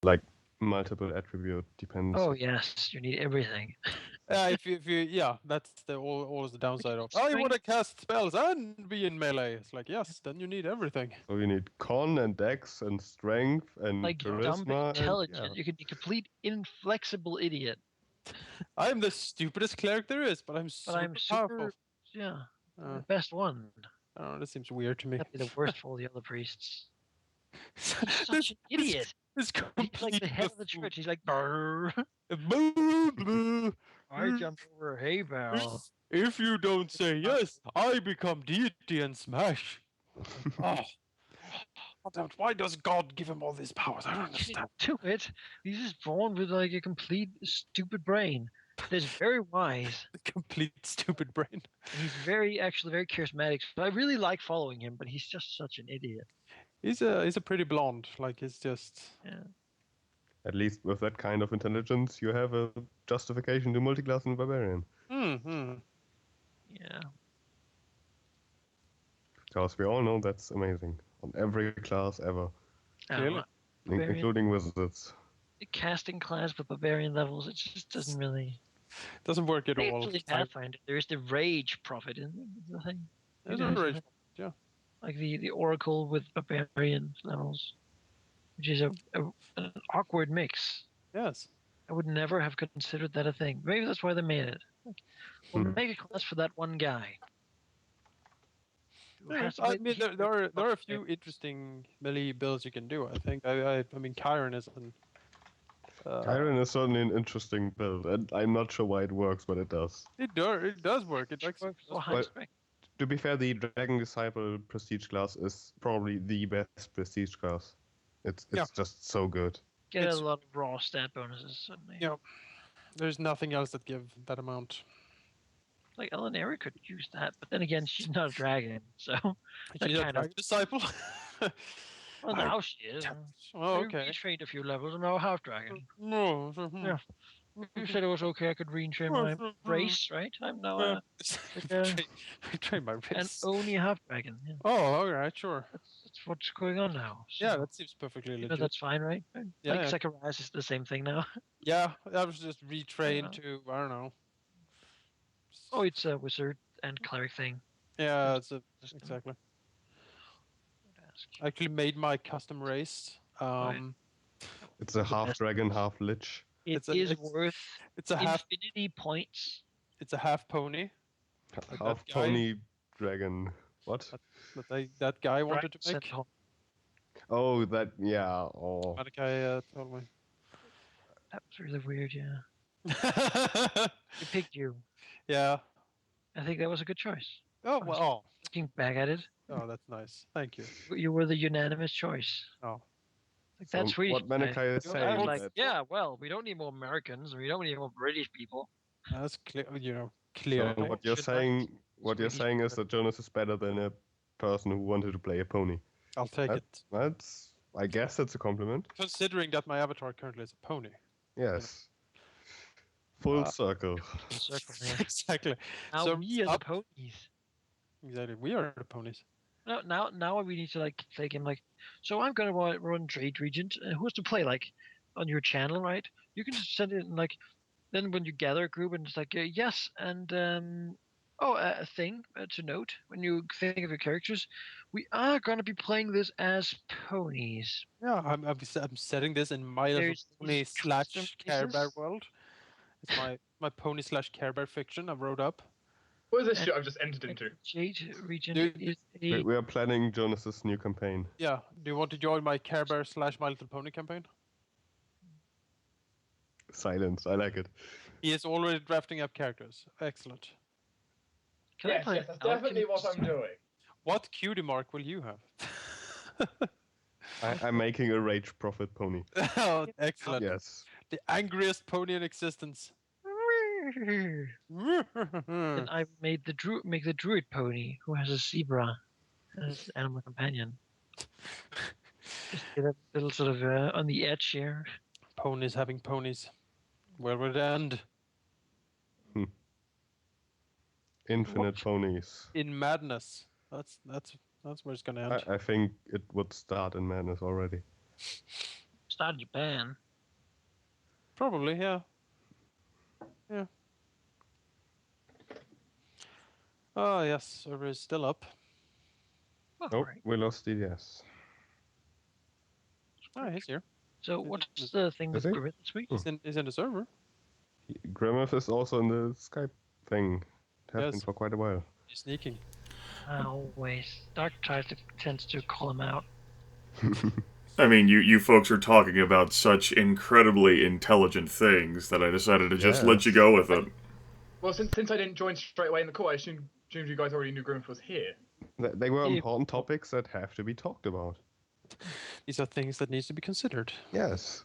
Like multiple attribute depends. Oh yes, you need everything. If you yeah, that's the always the downside of. I want Strength. to cast spells and be in melee. It's like yes, then you need everything. So you need con and dex and strength and Like dumb charisma and intelligent. You could be complete inflexible idiot. I'm the stupidest cleric there is, but I'm But super I'm powerful. super. Yeah, Uh, the best one. I don't know. This seems weird to me. That'd be the worst for all the other priests. He's this, such an idiot. this He's complete like the head of the buffoon. church. He's like, "Brrr, Boo, boo. I jumped over a hay bale. If you don't say yes, I become deity and smash. Oh. Why does God give him all these powers? I don't He understand. didn't do it. He's just born with like a complete stupid brain. That's very wise. Complete stupid brain. And he's actually very charismatic. So I really like following him, but he's just such an idiot. He's a pretty blonde. Like he's just. Yeah. at least with that kind of intelligence, you have a justification to multiclass in barbarian. Hmm. Yeah. Because we all know that's amazing on every class ever, Clearly. Barbarian. including wizards. The casting class with barbarian levels, it just doesn't really. Doesn't work at all. Actually, Pathfinder, there's the rage prophet in the thing. There's a rage. Yeah. Like the oracle with barbarian levels, which is an awkward mix. Yes. I would never have considered that a thing. Maybe that's why they made it. Like, we'll make a class for that one guy. I mean, there are a few interesting melee builds you can do. I think. I mean, Chiron is an. Chiron is certainly an interesting build, and I'm not sure why it works, but it does. It does work. It works actually for high Well, spec. To be fair, the Dragon Disciple prestige class is probably the best prestige class. It's just so good. Get it's- a lot of raw stat bonuses suddenly. Yeah. There's nothing else that give that amount. Like Elenary could use that, but then again, she's not a dragon, so that She's a kind of. dragon disciple. Well, now she is. Oh, I okay. retrained a few levels. I'm now a half dragon. No. Yeah. You said it was okay. I could retrain my race, right? I'm now Train my an wrist. only half dragon. Yeah. Oh, all right, sure. That's what's going on now. So, Yeah, that seems perfectly you know, legit. that's fine, right? Yeah, Like yeah. Zacharias is the same thing now. Yeah, I was just retrained Yeah. to I don't know. Oh, it's a wizard and cleric thing. Yeah, exactly. I actually made my custom race. It's a half dragon, half lich. It's worth It's a half. infinity points. It's a half pony. Half that guy? pony dragon. What? That guy wanted to Sent make. home. Oh, that, yeah. Oh. That guy told me. That was really weird, yeah. He picked you. Yeah. I think that was a good choice. Oh well. Looking back at it, Oh, that's nice. Thank you. you were the unanimous choice. Oh. Like, So that's really what Menekai is I saying was like, that yeah, well, we don't need more Americans, we don't need more British people. That's clear. Clear. so what you're saying is that Jonas is better than a person who wanted to play a pony. I'll take it. That's I guess it's a compliment. Considering that my avatar currently is a pony. Yes. Full circle. Circle, yeah. Exactly. Now So we are the ponies. Exactly. We are the ponies. Now we need to like take him like. So I'm gonna run Trade Regent. Who's to play like on your channel, right? You can just send it in, like. Then when you gather a group and it's like yes and a thing to note when you think of your characters, we are gonna be playing this as ponies. Yeah, I'm setting this in my little There's pony these slash custom Care Bear pieces. world. It's my pony slash Care Bear fiction I wrote up. What is this shit I've just entered into? Jade Regent Dude, is a We are planning Jonas's new campaign. Yeah. Do you want to join my Care Bear slash My Little Pony campaign? Silence. I like it. He is already drafting up characters. Excellent. Can I Yes, play yes, that's definitely what Alchemist? I'm doing. What cutie mark will you have? I'm making a rage prophet pony. Oh, excellent. Yes. The angriest pony in existence. And I made the druid pony who has a zebra as animal companion. Just get a little sort of on the edge here. Ponies having ponies. Where would it end? Infinite ponies. In madness. That's where it's gonna end. I think it would start in madness already. Start in Japan. Probably, yeah. Yeah. Oh, yes, server is still up. Oh, Oh, right. we lost DDS. Oh, he's here. So what's the thing Is with he? Grimith this week? He's in the server. Grimith is also in the Skype thing. It has been Yes. for quite a while. He's sneaking. Always. Dark tends to call him out. I mean, you folks are talking about such incredibly intelligent things that I decided to just let you Yes. go with it. Well, since I didn't join straight away in the call, I assumed you guys already knew Grimith was here. They were Yeah. important topics that have to be talked about. These are things that needs to be considered. Yes.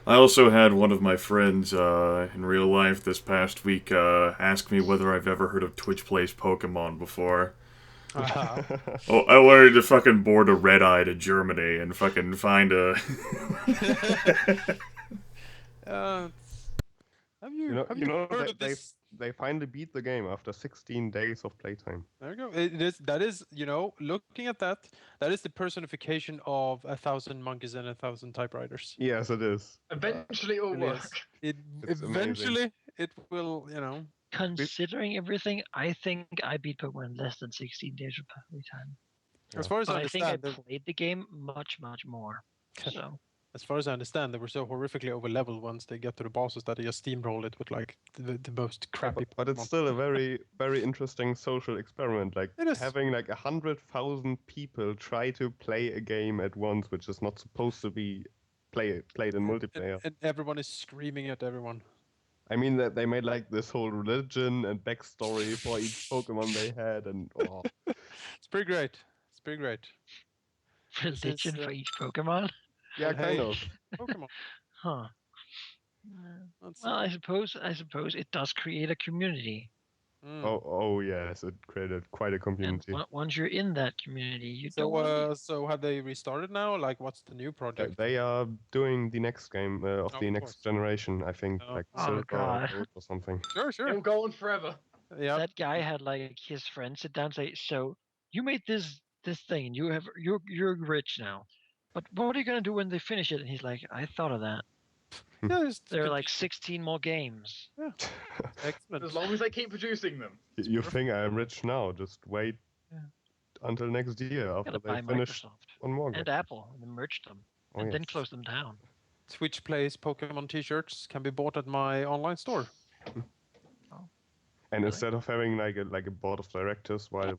I also had one of my friends in real life this past week ask me whether I've ever heard of Twitch Plays Pokemon before. Oh, I wanted to fucking board a red eye to Germany and fucking find a. Have you, You know heard that of this? they finally beat the game after 16 days of playtime. There you go. That is, looking at that, that is the personification of 1,000 monkeys and 1,000 typewriters. Yes, it is. Eventually, it'll Really work. is. It It's eventually it will, Considering everything, I think I beat Pokemon in less than 16 days of playtime. As far as But I I think I understand, played the game much, much more. So as far as I understand, they were so horrifically over leveled once they get to the bosses that they just steamroll it with like the most crappy. But it's Pokemon. still a very, very interesting social experiment. Like It is. having like 100,000 people try to play a game at once, which is not supposed to be played in multiplayer. And everyone is screaming at everyone. I mean that they made like this whole religion and backstory for each Pokemon they had, and It's pretty great. It's pretty great. This is, religion for each Pokemon? yeah, well, kind hey, of. Pokemon. Huh. Let's Well, see. I suppose it does create a community. Mm. Oh yes, it created quite a And community. once you're in that community, you don't want to leave. So have they restarted now? Like, what's the new project? They are doing the next game of Oh, the of next course. generation, I think, Oh. like Oh, Silver or God. Gold or something. Sure, sure. It'll go on forever. Yeah. That guy had like his friend sit down and say, "So you made this thing, and you're rich now, but what are you gonna do when they finish it?" And he's like, "I thought of that. Yeah, just There are like continue. 16 more games." Yeah. Excellent. As long as they keep producing them. You think I am rich now? Just wait Yeah. until next year after Gotta they buy finish Microsoft one more and game. Apple and then merge them, Oh, and then yes. close them down. Twitch Plays Pokemon T-shirts can be bought at my online store. And Really? instead of having like a board of directors while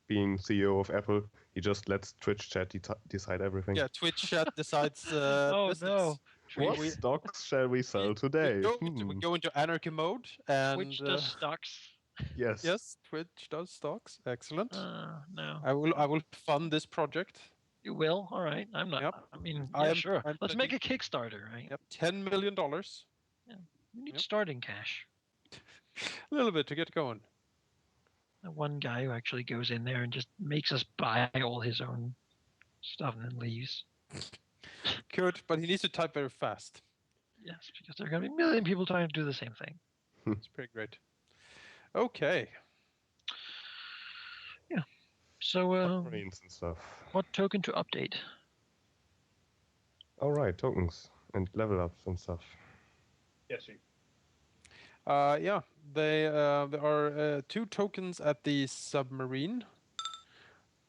being CEO of Apple, he just lets Twitch chat decide everything. Yeah, Twitch chat decides. Oh business. no! What Twitch, stocks shall we sell today? We go into anarchy mode, and Twitch does stocks. Yes. yes, Twitch does stocks. Excellent. No. I will fund this project. You will? All right. I'm not. Yep. I mean, I yeah, am- sure. I'm Let's make pledging- a Kickstarter, right? Yep, $10 million. We need Yep. starting cash. A little bit to get going. The one guy who actually goes in there and just makes us buy all his own stuff and then leaves. Good, but he needs to type very fast. Yes, because there are going to be a million people trying to do the same thing. It's pretty great. Okay. So, Submarines and stuff. what token to update? All right, tokens and level ups and stuff. Yes, you. Yeah, there are 2 tokens at the submarine.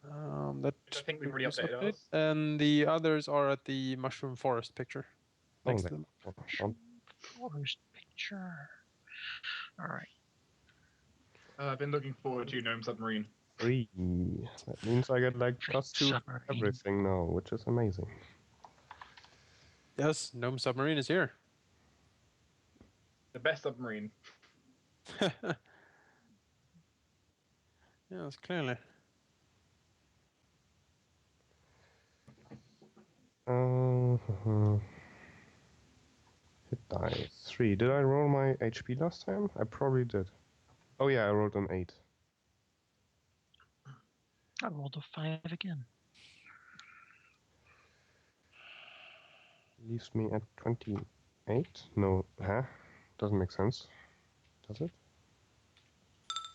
That I think we've already was updated updated, ours. and the others are at the mushroom forest picture. Oh, Next they- to them. Forest picture. All right. I've been looking forward to Gnome Submarine. 3. That means I get like Fleet +2 submarine. everything now, which is amazing. Yes, Gnome Submarine is here. The best submarine. Yes, clearly. Hit dice 3. Did I roll my HP last time? I probably did. Oh yeah, I rolled an 8. I rolled a 5 again. Leaves me at 28. No, huh? Doesn't make sense. Does it?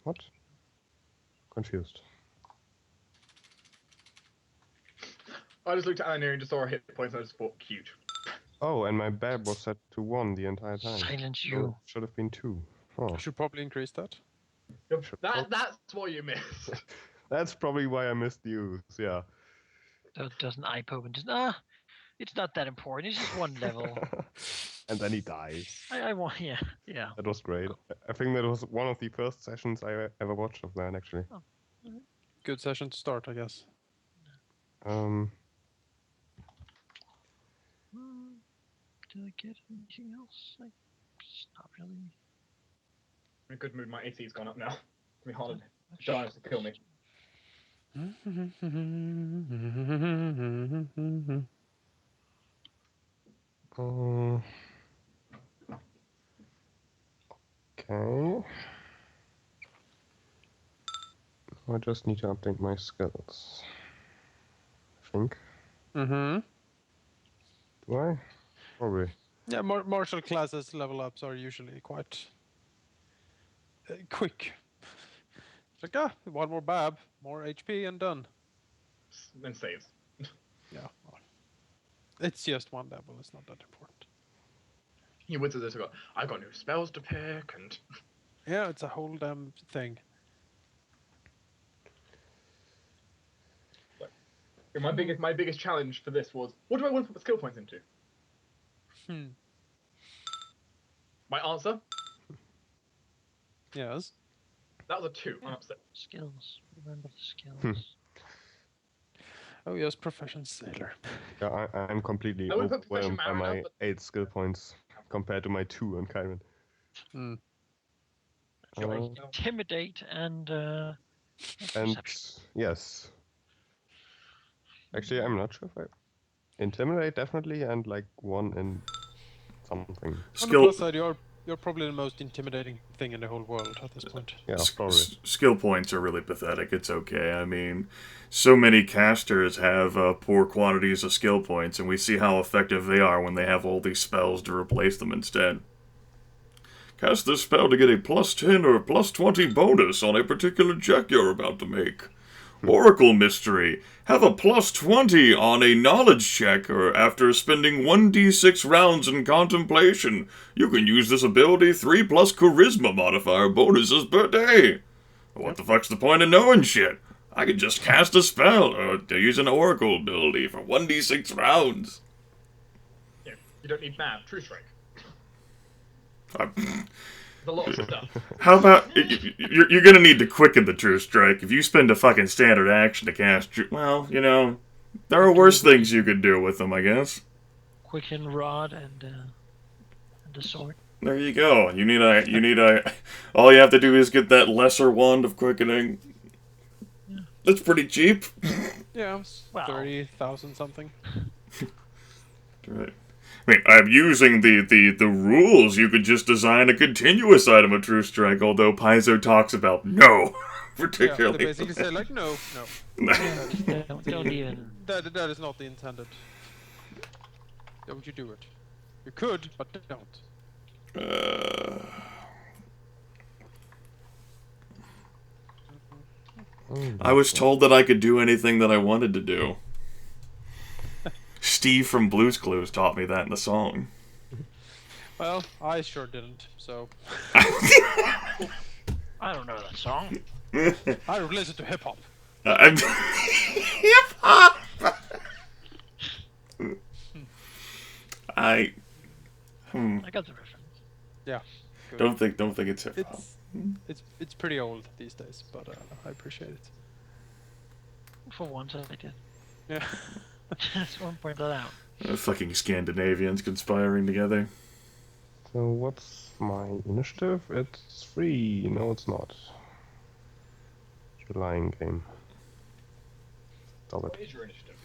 What? Confused. I just looked at Anna and just saw her hit points and I just thought, cute. Oh, and my bab was set to 1 the entire time. Silence So you. should have been 2. Oh. I should probably increase that. That's what you missed. That's probably why I missed the use, yeah. Doesn't IPO and just it's not that important. It's just one level. And then he dies. I want yeah. That was great. I think that was one of the first sessions I ever watched of that, actually. Oh. Good session to start, I guess. Did I get anything else? It's not really. I'm in a good mood. My AC's gone up now. It's gonna be hard for Jonas to kill me. Okay. I just need to update my skills. I think. Mm-hmm. Do I? Probably. Yeah, martial classes level ups are usually quite quick. It's like, one more bab, more HP, and done. Then saves. Yeah. Well, it's just one level, it's not that important. You went to this, I got new spells to pick, and... Yeah, it's a whole damn thing. My biggest challenge for this was, what do I want to put skill points into? My answer? Yes. That was a 2. I'm upset. Skills. Remember the skills. Oh yes, profession sailor. Yeah, I'm completely I would put Profession overwhelmed by Mariner, my but- 8 skill points compared to my 2 on Kyron. Intimidate and And perception. yes. Actually, I'm not sure if I... Intimidate, definitely, and like 1 in something. On the Skill plus side, you're probably the most intimidating thing in the whole world at this point. Yeah, probably. skill points are really pathetic. It's okay. I mean, so many casters have poor quantities of skill points, and we see how effective they are when they have all these spells to replace them instead. Cast this spell to get a +10 or +20 bonus on a particular check you're about to make. Oracle Mystery. Have a +20 on a knowledge check or after spending 1d6 rounds in contemplation. You can use this ability 3 plus charisma modifier bonuses per day. What the fuck's the point of knowing shit? I could just cast a spell or use an oracle ability for 1d6 rounds. Yeah, you don't need MAV. True Strike. I- There's a lot of stuff. How about you're gonna need to quicken the True Strike if you spend a fucking standard action to cast. Well, you know, there are worse things you could do with them, I guess. Quicken rod and the sword. There you go. You need a. All you have to do is get that lesser wand of quickening. Yeah. That's pretty cheap. Yeah, Well. 30,000 something. Right. I mean, I'm using the rules. You could just design a continuous item of True Strike, although Paizo talks about no, Yeah, particularly. they basically say like, no. Don't even. That is not the intended. Don't you do it. You could, but don't. I was told that I could do anything that I wanted to do. Steve from Blue's Clues taught me that in the song. Well, I sure didn't, so... I don't know that song. I listen to hip-hop. Hip-hop! I got the reference. Yeah. Good. Don't think it's hip-hop. It's pretty old these days, but I appreciate it. For once, I did. Yeah. Just want to point that out. Fucking Scandinavians conspiring together. So what's my initiative? It's 3. No, it's not. You're lying, game. Stop What it. is your initiative?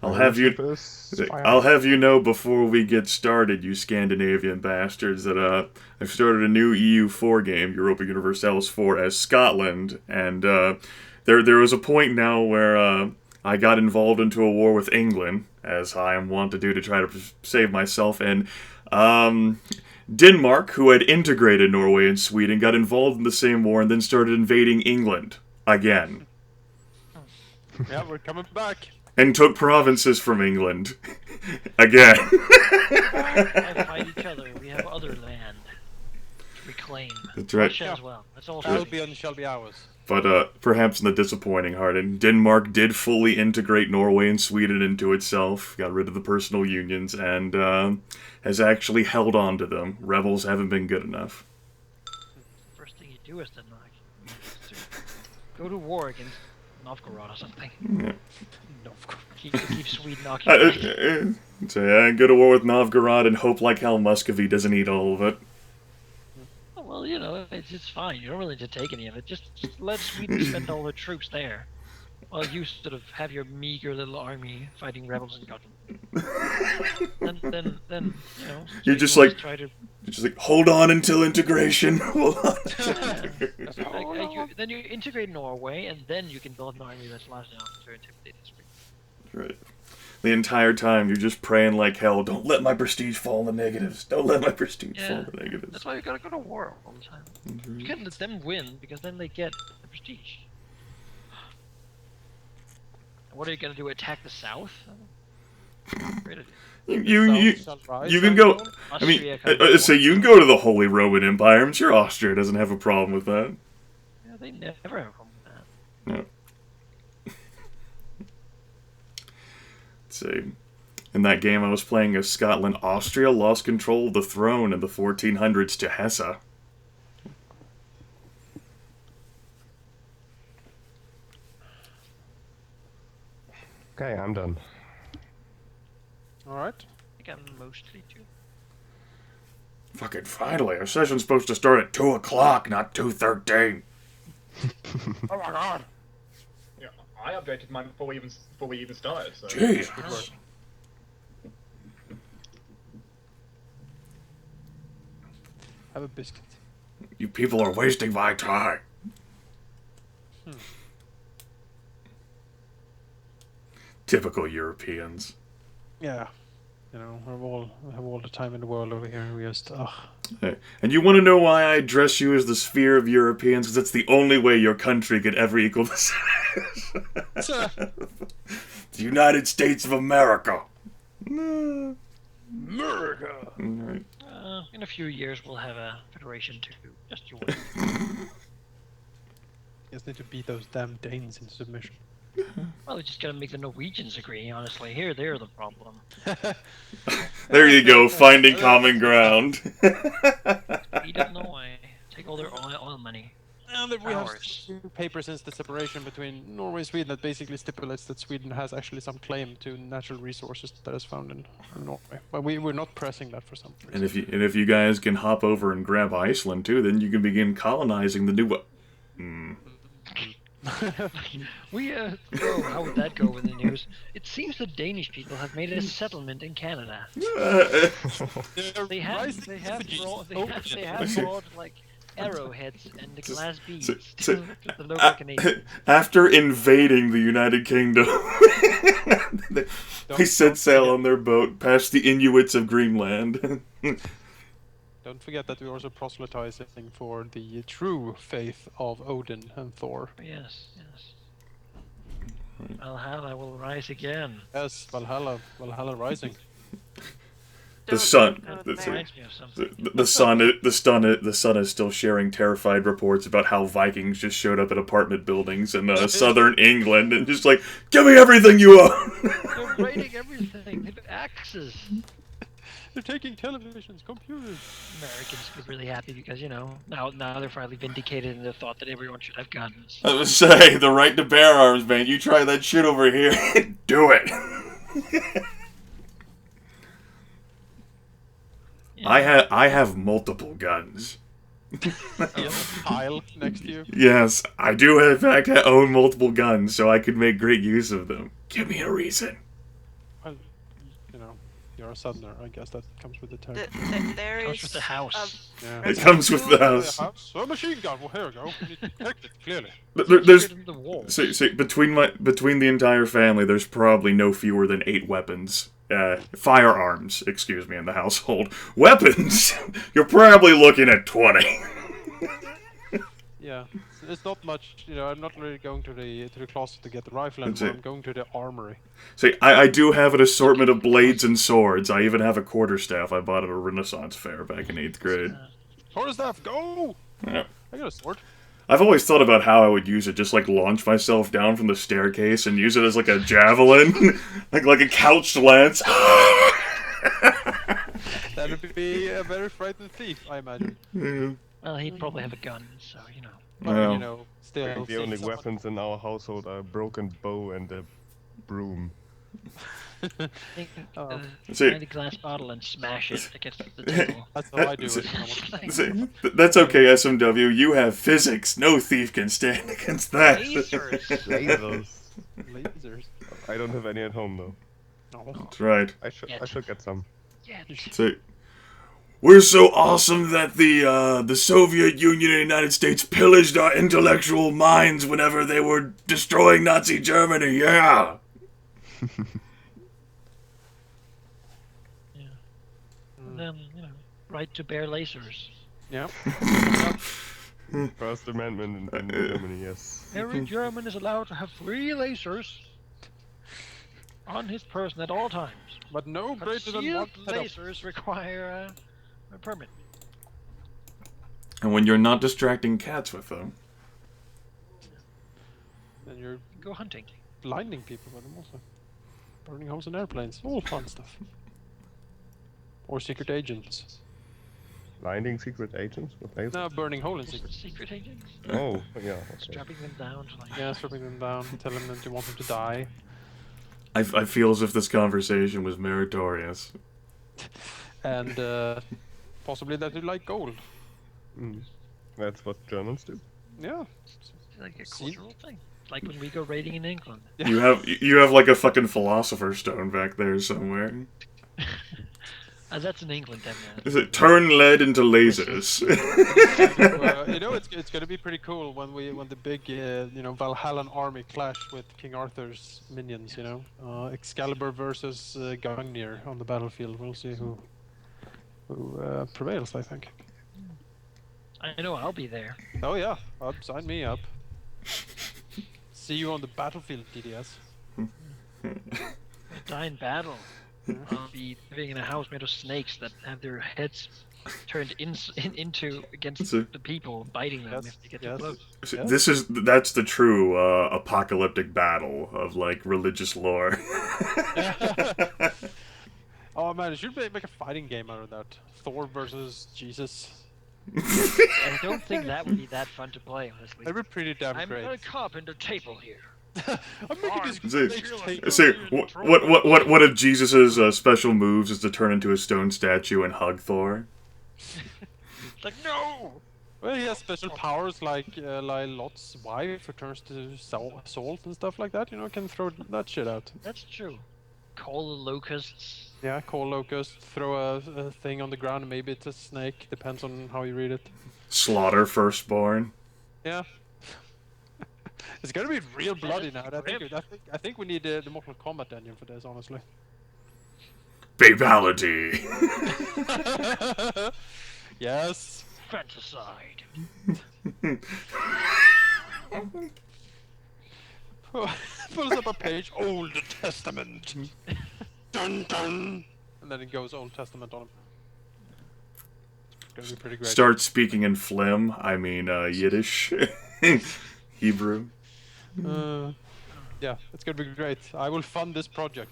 I'll have you know before we get started, you Scandinavian bastards, that I've started a new EU4 game, Europa Universalis 4, as Scotland, and there was a point now where I got involved into a war with England, as I am wont to do to try to save myself, and Denmark, who had integrated Norway and Sweden, got involved in the same war and then started invading England again. Yeah, we're coming back. and took provinces from England. Again. I fight each other. We have other land to reclaim. That's right. Russia as well. That's all. Shall be ours. But perhaps in the disappointing heart, and Denmark did fully integrate Norway and Sweden into itself, got rid of the personal unions, and has actually held on to them. Rebels haven't been good enough. First thing you do is Denmark. Go to war against Novgorod or something. Yeah. Keep Sweden occupied. So yeah, go to war with Novgorod and hope like hell Muscovy doesn't eat all of it. Well, you know, it's fine. You don't really need to take any of it. Just let Sweden spend all their troops there, while you sort of have your meager little army fighting rebels in Gotland. then you know. You're just like, hold on until integration. Hold on. Then you integrate Norway, and then you can build an army that's large enough to intimidate this. Right. The entire time you're just praying like hell, don't let my prestige fall in the negatives. Don't let my prestige fall in the negatives. That's why you gotta go to war all the time. Mm-hmm. You can't let them win, because then they get the prestige. What are you gonna do, attack the south? Great idea. You can go. I mean, so you can go to the Holy Roman Empire. I'm sure Austria doesn't have a problem with that. Yeah, they never have a problem with that. No. See, in that game I was playing as Scotland, Austria lost control of the throne in the 1400s to Hesse. Okay, I'm done. Alright. I think I'm mostly too. Fucking finally, our session's supposed to start at 2 o'clock, not 2:13. Oh my god. Yeah, I updated mine before we even started. So. Jeez. Have a biscuit. You people are wasting my time. Typical Europeans. Yeah. You know, we have all the time in the world over here. We just, Hey, and you want to know why I address you as the sphere of Europeans? Because it's the only way your country could ever equal the size. The United States of America. America! Right. In a few years, we'll have a federation too. Just you wait. Just need to beat those damn Danes into submission. Well, we just gotta make the Norwegians agree, honestly. Here, they're the problem. There you go, finding common ground. Beat up Norway. Take all their oil money. And we have Ours. a paper since the separation between Norway and Sweden that basically stipulates that Sweden has actually some claim to natural resources that is found in Norway. But we're not pressing that for some reason. And if you guys can hop over and grab Iceland too, then you can begin colonizing the new. How would that go in the news? It seems the Danish people have made a settlement in Canada. They have brought like arrowheads and the glass beads to the local Canadians. After invading the United Kingdom, they set sail on their boat past the Inuits of Greenland. Don't forget that we're also proselytizing for the true faith of Odin and Thor. Yes. Valhalla will rise again. Yes, Valhalla rising. The sun, Reminds me of something. the sun is still sharing terrified reports about how Vikings just showed up at apartment buildings in southern England and just like, give me everything you own. They're raiding everything. They've got axes. They're taking televisions, computers. Americans get really happy because, you know, now they're finally vindicated in the thought that everyone should have guns. I was say the right to bear arms, man. You try that shit over here, do it. Yeah. I have multiple guns. Pile next to you. Yes, I do in fact own multiple guns, so I could make great use of them. Give me a reason. Well, you know, you're a southerner. I guess that comes with the territory. There Comes is with the house. Yeah. It comes with the house. So a machine gun. Well, here we go. We need to protect it, clearly. There's The wall. see, between the entire family, there's probably no fewer than 8 weapons. Firearms, excuse me, in the household. Weapons, you're probably looking at 20. Yeah. it's not much. You know, I'm not really going to the closet to get the rifle That's anymore. it. I'm going to the armory. See, I do have an assortment of blades and swords. I even have a quarterstaff I bought at a Renaissance fair back in 8th grade. Quarterstaff, go! Yeah. I got a sword. I've always thought about how I would use it, just like launch myself down from the staircase and use it as like a javelin, like a couched lance. That would be a very frightened thief, I imagine. Yeah. Well, he'd probably have a gun, so you know. But, Well. you know, still. The only weapons in our household are a broken bow and a broom. Take See- find a glass bottle and smash it against the table. That's how I do it. See, that's okay, SMW. You have physics. No thief can stand against that. Lasers. Lasers. Lasers. I don't have any at home though. Oh. That's right. I should get some. Yeah. See, we're so awesome that the Soviet Union and United States pillaged our intellectual minds whenever they were destroying Nazi Germany. Yeah. And then, you know, right to bear lasers. Yeah. First Amendment in Germany, yes. Every German is allowed to have 3 lasers on his person at all times. But no But greater than sealed 1 petabyte. lasers require a permit. And when you're not distracting cats with them. Then you're Go hunting. blinding people with them also. Burning holes in airplanes. All fun stuff. Or secret agents. Blinding secret agents with lasers? No, burning hole in secret. Secret agents. Oh, yeah. Okay. Strapping them down to like. Yeah, stripping them down, telling them that you want them to die. I feel as if this conversation was meritorious. And possibly that you like gold. Mm. That's what Germans do. Yeah. It's like a See? cultural thing. Like when we go raiding in England. You have like a fucking philosopher's stone back there somewhere. That's in England, then. Is it turn lead into lasers? You know, it's going to be pretty cool when the big Valhallan army clash with King Arthur's minions. You know, Excalibur versus Gungnir on the battlefield. We'll see who prevails. I think. I know I'll be there. Oh yeah, sign me up. See you on the battlefield, DDS. Die in battle. I'll be living in a house made of snakes that have their heads turned into against So- the people, biting them Yes, if they get yes. too close. That's the true apocalyptic battle of like religious lore. Oh man, you should make a fighting game out of that. Thor versus Jesus. I don't think that would be that fun to play, honestly. That'd be pretty damn I'm great. gonna carpenter table here. I'm making this See, great tape. See, what if Jesus's special moves is to turn into a stone statue and hug Thor? It's like, no! Well, he has special powers like Lot's wife returns to salt and stuff like that. You know, can throw that shit out. That's true. Call the locusts. Yeah, call locust, throw a thing on the ground. Maybe it's a snake. Depends on how you read it. Slaughter firstborn. Yeah. It's gonna be real bloody now. I think we need the Mortal Kombat engine for this, honestly. Fatality. Yes. Fanticide. Pulls up a page, Old Testament. Dun dun. And then it goes Old Testament on him. It's gonna be pretty great. Start speaking in phlegm. I mean Yiddish, Hebrew. Yeah, it's gonna be great. I will fund this project.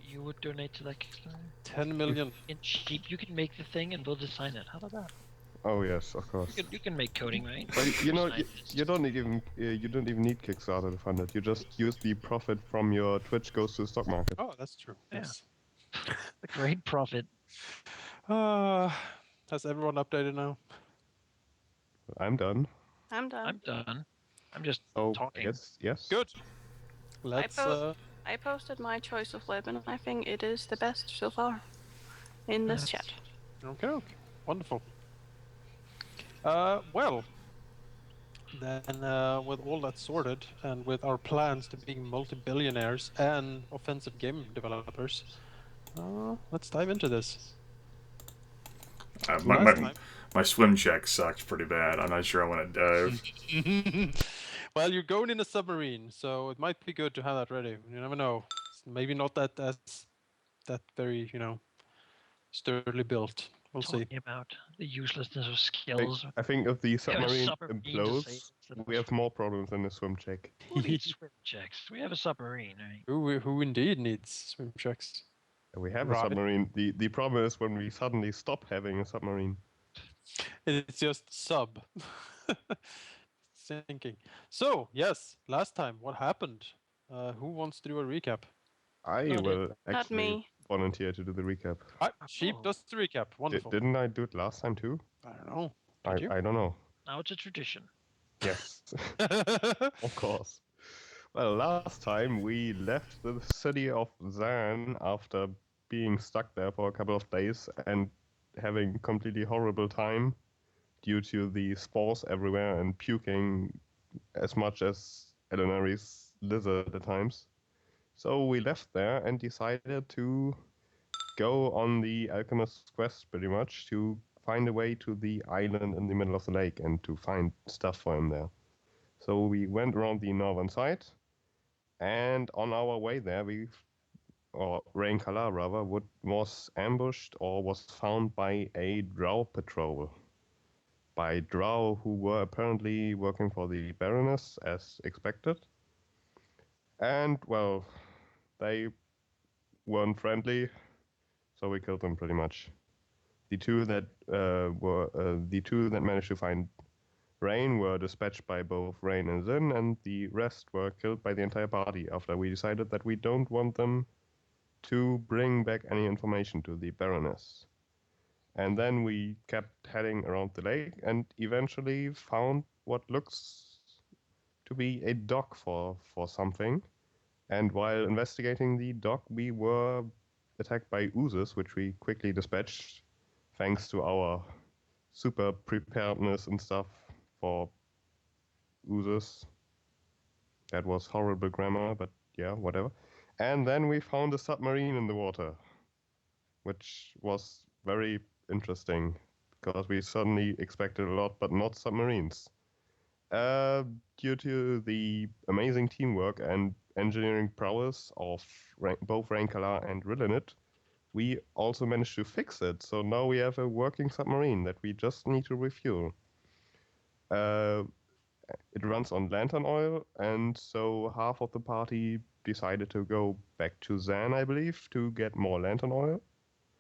You would donate to that Kickstarter? 10 million. In cheap, you can make the thing and we'll design it. How about that? Oh yes, of course. You can make coding, right? But you know, Design you don't even need Kickstarter to fund it. You just use the profit from your Twitch goes to the stock market. Oh, that's true. Yeah. Yes. The great profit. Has everyone updated now? I'm done. I'm done. I'm done. I'm just Oh, talking. yes. Good. Let's. I posted my choice of weapon. I think it is the best so far in this chat. Okay. Wonderful. Well. Then, with all that sorted, and with our plans to being multi-billionaires and offensive game developers, let's dive into this. My swim check sucks pretty bad. I'm not sure I want to dive. Well, you're going in a submarine, so it might be good to have that ready. You never know. Maybe not that very, sturdily built. We'll see. Talking about the uselessness of skills. I think if the We have a submarine submarine to save implodes, instead of we have more problems than the swim check. Who needs swim checks? We have a submarine, right? Who indeed needs swim checks? We have a Right. submarine. The problem is when we suddenly stop having a submarine. It's just sub. Sinking. So, yes, last time, what happened? Who wants to do a recap? I Not will Not actually me. volunteer to do the recap. Sheep does the recap. Wonderful. Didn't I do it last time too? I don't know. Did you? I don't know. Now it's a tradition. Yes, of course. Well, last time we left the city of Zan after being stuck there for a couple of days and having completely horrible time due to the spores everywhere and puking as much as Elenary's lizard at times. So we left there and decided to go on the alchemist's quest pretty much to find a way to the island in the middle of the lake and to find stuff for him there. So we went around the northern side, and on our way there, Rainkala rather, was ambushed or was found by a drow patrol. By drow who were apparently working for the Baroness as expected. And, well, they weren't friendly, so we killed them pretty much. The two that managed to find Rain were dispatched by both Rain and Zin, and the rest were killed by the entire party after we decided that we don't want them to bring back any information to the Baroness. And then we kept heading around the lake and eventually found what looks to be a dock for something. And while investigating the dock, we were attacked by oozes, which we quickly dispatched thanks to our super preparedness and stuff for oozes. That was horrible grammar, but yeah, whatever. And then we found a submarine in the water, which was very interesting because we suddenly expected a lot, but not submarines. Due to the amazing teamwork and engineering prowess of both Rainkala and Rillinit, we also managed to fix it. So now we have a working submarine that we just need to refuel. It runs on lantern oil, and so half of the party decided to go back to Zan, I believe, to get more lantern oil.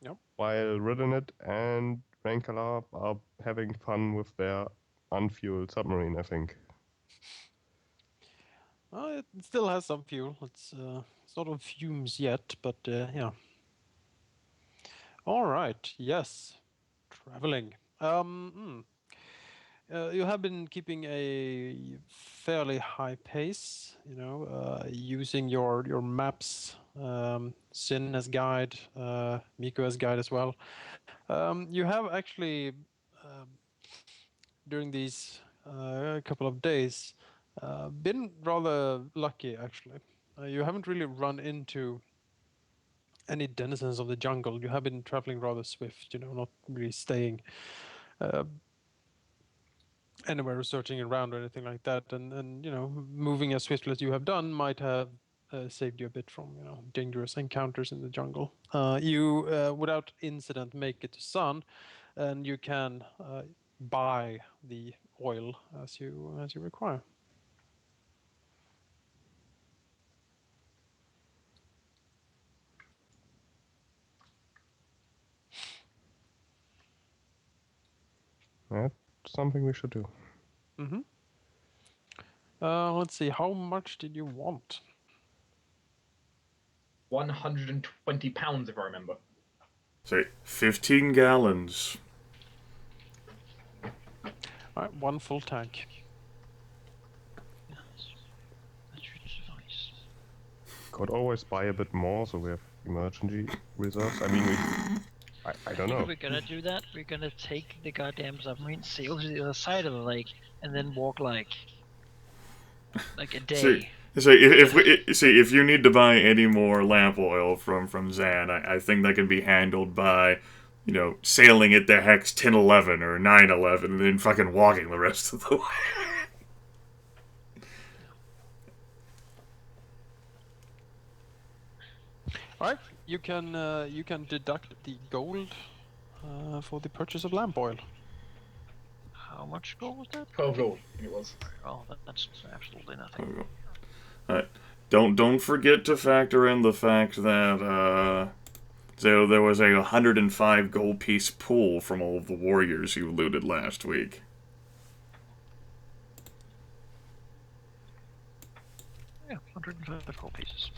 Yep. While Riddenit and Rainkala are having fun with their unfueled submarine, I think. Well, it still has some fuel. It's not on fumes yet, but yeah. All right. Yes. Traveling. You have been keeping a fairly high pace, using your maps, Sin as guide, Miko as guide as well. You have actually, during these couple of days, been rather lucky, actually. You haven't really run into any denizens of the jungle. You have been traveling rather swift, not really staying anywhere searching around or anything like that, and moving as swiftly as you have done might have saved you a bit from dangerous encounters in the jungle. You without incident make it to Sun, and you can buy the oil as you require. That's something we should do. Mm-hmm. Let's see, how much did you want? 120 pounds, if I remember. Say, 15 gallons. Alright, 1 full tank. Yes. That should suffice. Could always buy a bit more, so we have emergency reserves. I mean, I don't know. If we're gonna do that, we're gonna take the goddamn submarine, sail to the other side of the lake, and then walk like a day. If you need to buy any more lamp oil from Zan, I think that can be handled by you know, sailing at the hex 1011 or 911 and then fucking walking the rest of the way. Alright, you can deduct the gold for the purchase of lamp oil. How much gold was that? 12 gold, I think it was. Oh, that's absolutely nothing. Alright. Don't forget to factor in the fact that there was a 105 gold piece pool from all of the warriors you looted last week. Yeah, 105 gold pieces.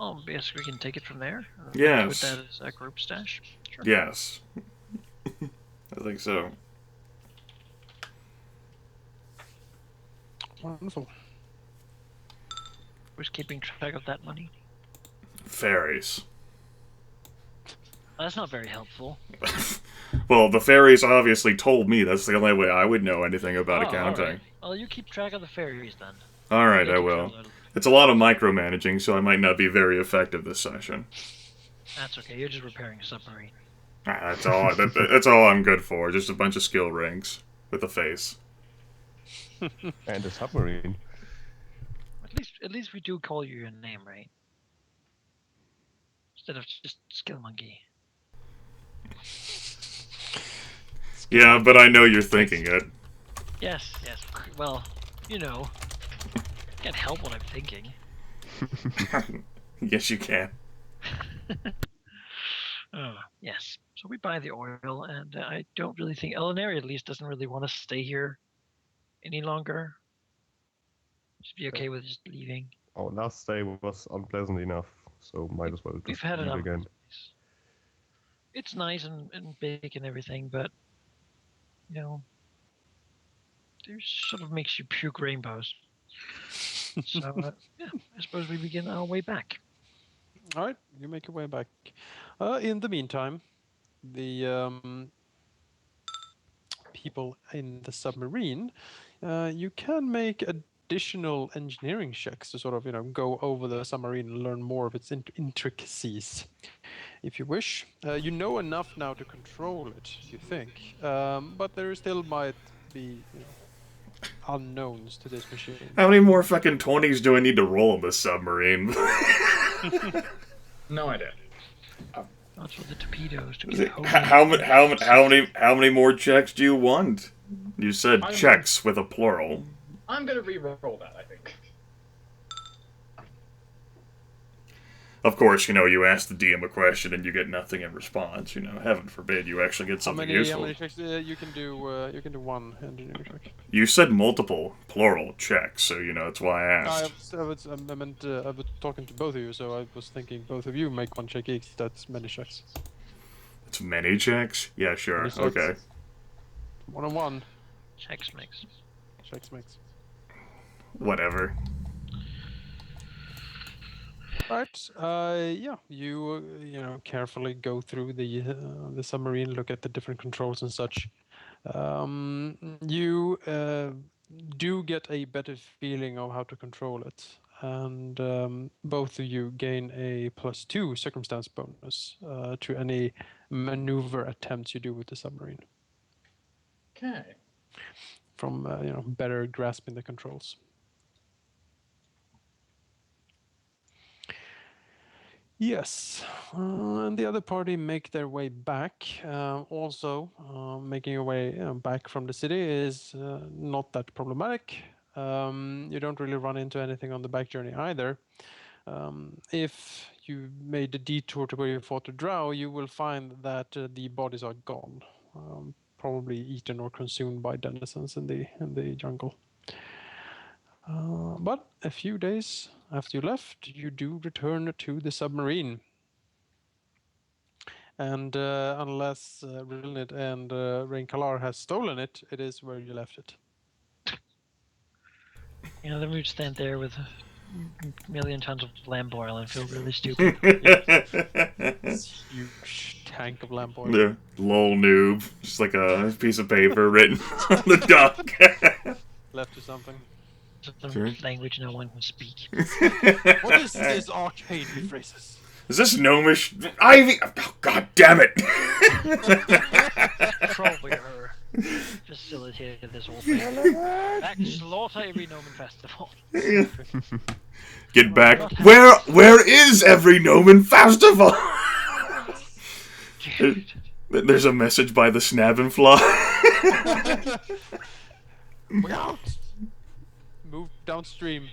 Oh, basically we can take it from there? Yes. Put that as a group stash? Sure. Yes. I think so. Wonderful. Who's keeping track of that money? Fairies. That's not very helpful. Well, the fairies obviously told me that's the only way I would know anything about accounting. Alright. Well, you keep track of the fairies then. Alright, I will. It's a lot of micromanaging, so I might not be very effective this session. That's okay, you're just repairing a submarine. That's all. That's all I'm good for. Just a bunch of skill rings with a face. And a submarine. At least we do call you your name, right? Instead of just Skill Monkey. Yeah, but I know you're thinking it. Yes. Well, you know, can't help what I'm thinking. Yes, you can. Yes. So we buy the oil, and I don't really think Elinari at least doesn't really want to stay here any longer. Just be okay with just leaving. Our last stay was unpleasant enough, so might as well We've just had leave enough. again. It's nice and big and everything, but you know, it sort of makes you puke rainbows. So yeah, I suppose we begin our way back. All right, you make your way back. In the meantime, the people in the submarine, you can make additional engineering checks to sort of, you know, go over the submarine and learn more of its intricacies, if you wish. You know enough now to control it, you think, but there still might be, you know, unknowns to this machine. How many more fucking 20s do I need to roll on this submarine? No idea. That's for the torpedoes to get home. How many more checks do you want? You said I'm- checks with a plural. I'm gonna re-roll that, I think. Of course, you know, you ask the DM a question and you get nothing in response. You know, heaven forbid you actually get something How useful. many checks you can do? You can do one engineering check. You said multiple plural checks, so you know that's why I asked. I was talking to both of you, so I was thinking both of you make one check each. That's many checks. It's many checks? Yeah, sure. Many checks. Okay. 1-on-1. Checks mix. Checks mix. Whatever. Right. Yeah. You you know, carefully go through the submarine, look at the different controls and such. You do get a better feeling of how to control it, and both of you gain a +2 circumstance bonus to any maneuver attempts you do with the submarine Okay. from you know, better grasping the controls. Yes, and the other party make their way back. Also, making your way back from the city is not that problematic. You don't really run into anything on the back journey either. If you made the detour to where you fought the drow, you will find that the bodies are gone, probably eaten or consumed by denizens in the jungle. But a few days after you left, you do return to the submarine. And unless Rilnit and Rainkalar has stolen it, it is where you left it. You know, then we'd stand there with a million tons of lamb oil and feel really stupid. This huge tank of lamp oil. The lol noob. Just like a piece of paper written on the dock. Left you something. Some Sure. language no one can speak. What is this arcane phrases? Is this gnomish Ivy? Oh, God damn it! Probably her facilitated this whole thing. Back slaughter every Gnomon festival. Get back. Where is every Gnomon festival? There's a message by the Snavenflaw. Move downstream.